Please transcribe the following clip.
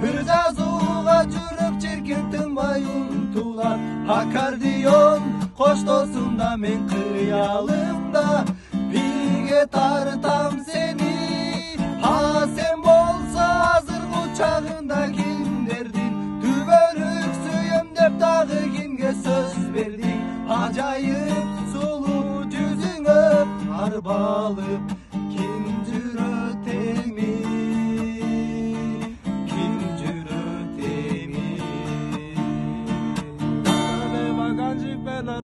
ырзап жазууга жүрөк чиркин тынбай умтулат аккордеон коштосунда мен кыялымда бирге тартам сени сен болсо азыркы учагында кимдердин түбөлүк сүйөм деп дагы кимге сөз бердиң ажайып сулуу жүзүңө арбалып